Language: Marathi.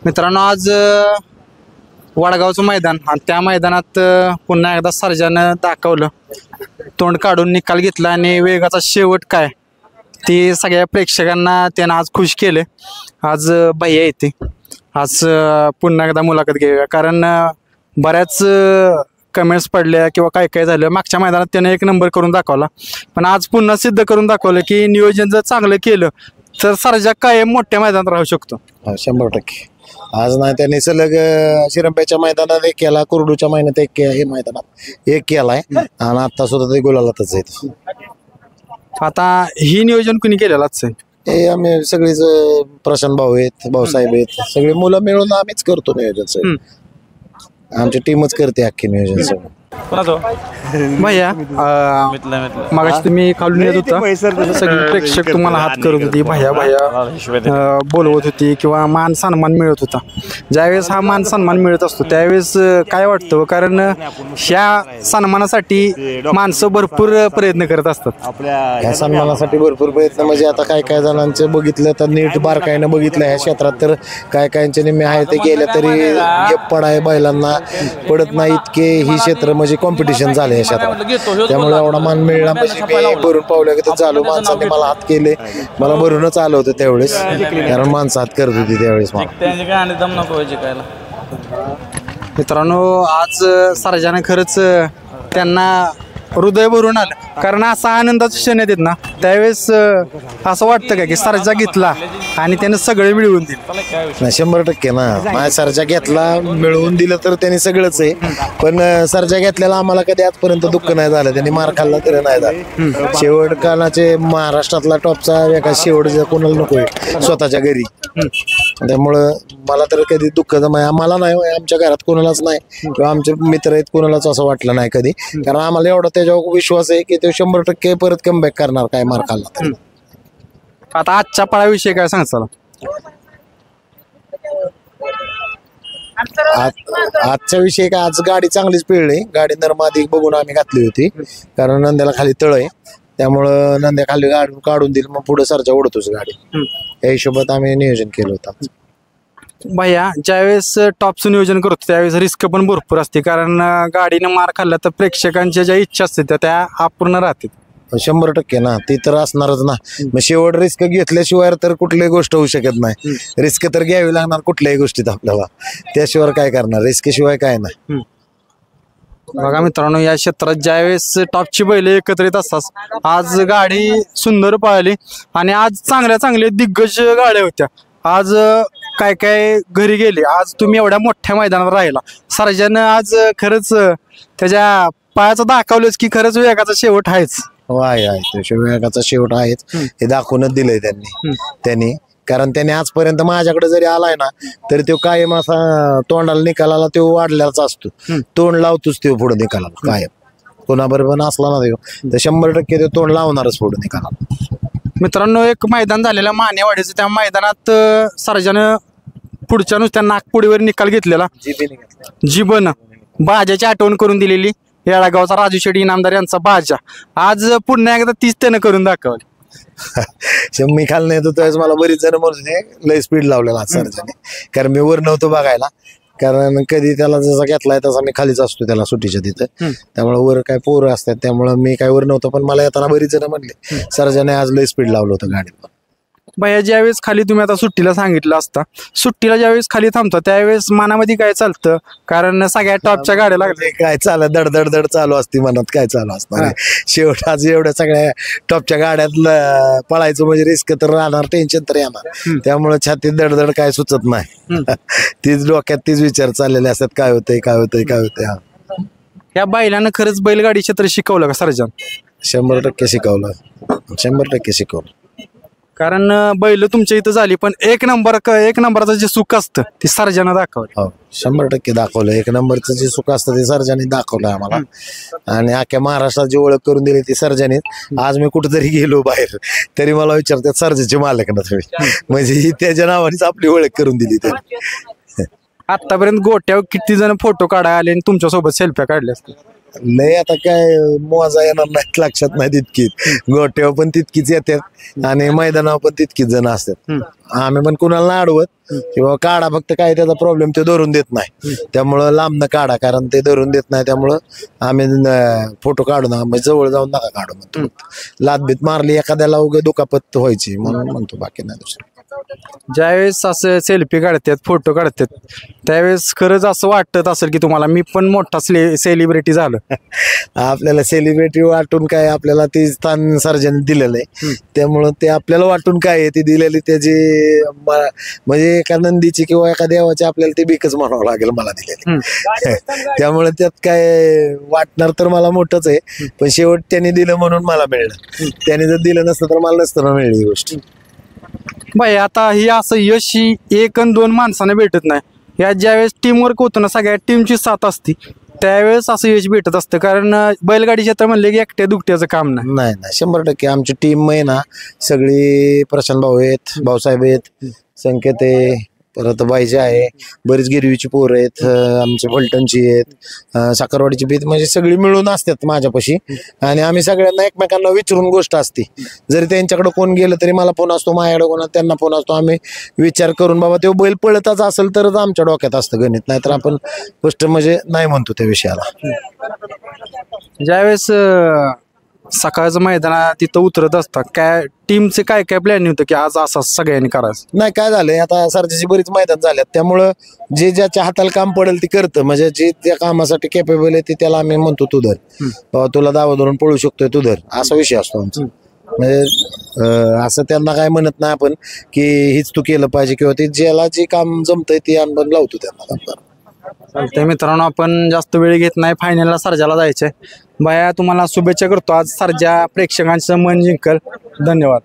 मित्रांनो आज वडगावचं मैदान आणि त्या मैदानात पुन्हा एकदा सर्जानं दाखवलं, तोंड काढून निकाल घेतला आणि वेगाचा शेवट काय ते सगळ्या प्रेक्षकांना त्यानं आज खुश केले. आज भैया येते, आज पुन्हा एकदा मुलाखत घेऊया कारण बऱ्याच कमेंट्स पडल्या किंवा काय काय झालं. मागच्या मैदानात त्यानं एक नंबर करून दाखवला, पण आज पुन्हा सिद्ध करून दाखवलं की नियोजन जर चांगलं केलं तर सर्जा कायम मोठ्या मैदानात राहू शकतो. 100%. आज नाही त्यांनी सलग शिरंब्याच्या मैदानात एक केला, कुरडूच्या महिन्यात एक हे मैदानात एक केलाय आणि आता सुद्धा ते गुलालातच आहेत. आता ही नियोजन कुणी केलेलाच आहे? हे आम्ही सगळीच प्रशांत भाऊ आहेत, भाऊसाहेब आहेत, सगळे मुलं मिळून आम्हीच करतो नियोजन सगळं. आमची टीमच करते अख्खी नियोजन सगळं. भैया मगाशी तुम्ही खालून येत होता, सगळे प्रेक्षक तुम्हाला हात करत होती, भैया भैया बोलवत होती किंवा मान सन्मान मिळत होता. ज्यावेळेस हा मान सन्मान मिळत असतो त्यावेळेस काय वाटतं? कारण ह्या सन्मानासाठी माणसं भरपूर प्रयत्न करत असतात. ह्या सन्मानासाठी भरपूर प्रयत्न म्हणजे आता काय काय जणांचे बघितलं तर नीट बारकाईनं बघितलं ह्या क्षेत्रात तर काय कायचे निम्मे आहे ते गेले तरी पड आहे बैलांना पडत नाही इतके ही क्षेत्र म्हणजे कॉम्पिटिशन झाले या क्षेत्रात. त्यामुळे एवढा मान मिळला म्हणजे मी भरून पावल्या की झालो. माणसांनी मला हात केले, मला भरूनच आलं होतं त्यावेळेस, कारण माणसं हात करत होती त्यावेळेस. मित्रांनो आज सर्जाने खरंच त्यांना हृदय भरून आलं, कारण असा आनंदाचा क्षण येतात ना त्यावेळेस असं वाटतं का की सर्जा घेतला आणि त्याने सगळे मिळवून दिलं. 100% ना, माझ्या सर्जा घेतला मिळवून दिलं तर त्यांनी सगळंच आहे. पण सर्जा घेतल्याला आम्हाला कधी आजपर्यंत दुःख नाही झालं, त्यांनी मार खाल्ला तरी नाही झालं. शेवट कानाचे महाराष्ट्रातला टॉपचा एका शेवट कोणाला नको आहे स्वतःच्या घरी, त्यामुळं मला तर कधी दुःख मला नाही, आमच्या घरात कोणालाच नाही किंवा आमचे मित्र आहेत कोणालाच असं वाटलं नाही कधी, कारण आम्हाला एवढा त्याच्यावर विश्वास आहे की ते 100% परत कमबॅक करणार काय मार खाल्ला तर. आता आजच्या पळाविषयी काय सांगचाल? आजच्या विषयी काय, आज गाडी चांगलीच पिळली, गाडी नरमादी बघून आम्ही घातली होती कारण नंद्याला खाली तळ आहे, त्यामुळं नंद्या खाली गाडी काढून दिली, मग पुढे सरच्या ओढतोच गाडी. या हिशोबात आम्ही नियोजन केलं होतं. भैया ज्यावेळेस टॉपचं नियोजन करतो त्यावेळेस रिस्क पण भरपूर असते, कारण गाडीनं मार खाल्ला तर प्रेक्षकांच्या ज्या इच्छा असतात त्या अपूर्ण राहतात. 100% ना, ती तर असणारच ना. मग शेवट रिस्क घेतल्याशिवाय तर कुठलीही गोष्ट होऊ शकत नाही. रिस्क तर घ्यावी लागणार कुठल्याही गोष्टीत आपल्याला, त्याशिवाय काय करणार, रिस्क शिवाय काय नाही. बघा मित्रांनो, या क्षेत्रात ज्यावेळेस टॉपची बैल एकत्रित असतात, आज गाडी सुंदर पळाली आणि आज चांगल्या दिग्गज गाड्या होत्या. आज काय काय घरी गेले, आज तुम्ही एवढ्या मोठ्या मैदानात राहिला, सर्जानं आज खरंच त्याच्या पायाचं दाखवलंच की खरंच वेगाचा शेवट आहेच. आहे वेगाचा शेवट आहेच, हे दाखवूनच दिलंय त्यांनी. कारण त्याने आजपर्यंत माझ्याकडे जरी आलाय ना तरी तो कायम असा तोंडाला निकालाला तो वाढलेलाच असतो, तोंड लावतोच तो पुढे निकालाला कायम. कोणाबरोबर असला ना तर 100% तो तोंड लावणारच पुढे निकालाला. मित्रांनो, एक मैदान झालेलं मानेवाडीचं, त्या मैदानात सर्जानं पुढच्या नुसत्या नागपुडीवर निकाल घेतलेला, जिबन बाजाची आठवण करून दिलेली, येळागावचा राजू शेट्टी इनामदार यांचा बाजा. आज पुन्हा एकदा तीच त्यानं करून दाखवली. मी खाल नाही होतो त्यावेळेस मला बरीच जण म्हणत होते लय स्पीड लावलेला सर्जाने, कारण मी वर नव्हतो बघायला, कारण कधी त्याला जसा घेतलाय तसा मी खालीच असतो त्याला सुट्टीच्या तिथं, त्यामुळे वर काय पोरं असतात त्यामुळे मी काय वर नव्हतो. पण मला येताना बरीच जण म्हणले सर्जाने आज लय स्पीड लावलं होतं गाडीत. भैया ज्यावेळेस खाली तुम्ही आता सुट्टीला सांगितलं असता, सुट्टीला ज्यावेळेस खाली थांबतो त्यावेळेस मनामध्ये काय चालतं? कारण सगळ्या टॉपच्या गाड्या लागल्या, काय चालत दड चालू असते मनात, काय चालू असणार. शेवट आज एवढ्या सगळ्या टॉपच्या गाड्यात पळायचं म्हणजे रिस्क तर राहणार, टेन्शन तर येणार, त्यामुळे छातीत दडदड काय सुचत नाही. तीच डोक्यात तीच विचार चाललेले असतात, काय होतंय. या बैलानं खरंच बैलगाडी क्षेत्र शिकवलं का सर्जन? 100% शिकवलं, 100% शिकवलं. कारण बैल तुमच्या इथं झाली, पण एक नंबरचं जे सुख असतं ते सर्जानं दाखवलं. 100% दाखवलं. एक नंबरचं जे सुख असतं ते सर्जाने दाखवलं आम्हाला, आणि अख्ख्या महाराष्ट्रात जी ओळख करून दिली ती सर्जाने. आज मी कुठेतरी गेलो बाहेर तरी मला विचारतात सर्जाचे मालक ना तुम्ही, म्हणजे त्याच्या नावानेच आपली ओळख करून दिली त्यांनी. आतापर्यंत गोट्यावर किती जण फोटो काढायला आले आणि तुमच्यासोबत सेल्फ्या काढल्या असतील? लय आता काय मोजा येणार नाहीत लक्षात नाही तितकी गोट्यावर पण तितकीच येतात आणि मैदानावर पण तितकीच जण असतात. आम्ही पण कुणाला नाही अडवत किंवा काढा, फक्त काय त्याचा प्रॉब्लेम ते धरून देत नाही, त्यामुळं लांबनं काढा, कारण ते धरून देत नाही. त्यामुळं आम्ही फोटो काढू ना, जवळ जाऊन नका काढू म्हणतो. लादबीत मारली एखाद्याला उगे दुखापत व्हायची म्हणून म्हणतो, बाकी नाही दुसरं. ज्यावेळेस असं सेल्फी काढतात, फोटो काढतात, त्यावेळेस खरंच असं वाटत असेल की तुम्हाला मी पण मोठा सेलिब्रिटी झालं? आपल्याला सेलिब्रिटी वाटून काय, आपल्याला ते स्थान सर्जन दिलेलं आहे, त्यामुळं ते आपल्याला वाटून काय आहे, ती दिलेली त्याची म्हणजे एका नंदीची किंवा एका देवाची आपल्याला ते बीकच म्हणावं लागेल मला दिलेली. त्यामुळे त्यात काय वाटणार तर मला मोठंच आहे, पण शेवट त्यांनी दिलं म्हणून मला मिळलं. त्याने जर दिलं नसतं तर मला नसतं मिळली ही गोष्ट. बाई आता ही असं यश ही 1 आणि 2 माणसाने भेटत नाही. या ज्यावेळेस टीमवर्क होतं ना, सगळ्या टीमची साथ असती, त्यावेळेस असं यश भेटत असतं. कारण बैलगाडी क्षेत्र म्हणले की एकट्या दुकट्याचं काम नाही. नाही 100% आमची टीम आहे ना, सगळी प्रशांत भाऊ आहेत, भाऊसाहेब आहेत, संकेत आहे, परत बाईजे आहे, बरीच गिरवीची पोरं आहेत, आमचे फलटणची आहेत, साखरवाडीची बीत, म्हणजे सगळी मिळून असतात माझ्यापाशी. आणि आम्ही सगळ्यांना एकमेकांना विचारून गोष्ट असते. जरी त्यांच्याकडे कोण गेलं तरी मला फोन असतो, माझ्याकडे कोणा त्यांना फोन असतो. आम्ही विचार करून बाबा तो बैल पळतच असेल तरच आमच्या डोक्यात असतं गणित, नाहीतर आपण गोष्ट म्हणजे नाही म्हणतो त्या विषयाला. ज्यावेळेस सकाळचं मैदानात तिथं उतरत असतात, काय टीमचे काय काय प्लॅन होतं की आज असं सगळ्यांनी करायचं? नाही, काय झालंय आता सर्जाची बरीच मैदान झाल्यात, त्यामुळं जे ज्याच्या हाताला काम पडेल ते करतं. म्हणजे जे त्या कामासाठी कॅपेबल आहे ते त्याला आम्ही म्हणतो तू धर बाबा, तुला दावा धरून पळू शकतोय तू धर, असा विषय असतो आमचा. म्हणजे असं त्यांना काय म्हणत नाही आपण की हीच तू केलं पाहिजे, किंवा ते ज्याला जे काम जमतंय ते आपण लावतो त्यांना काम. चालतंय मित्रांनो, आपण जास्त वेळ घेत नाही, फायनलला सर्जाला जायचंय. बाया तुम्हाला शुभेच्छा करतो, आज सर्जा प्रेक्षकांचं मन जिंकल. धन्यवाद.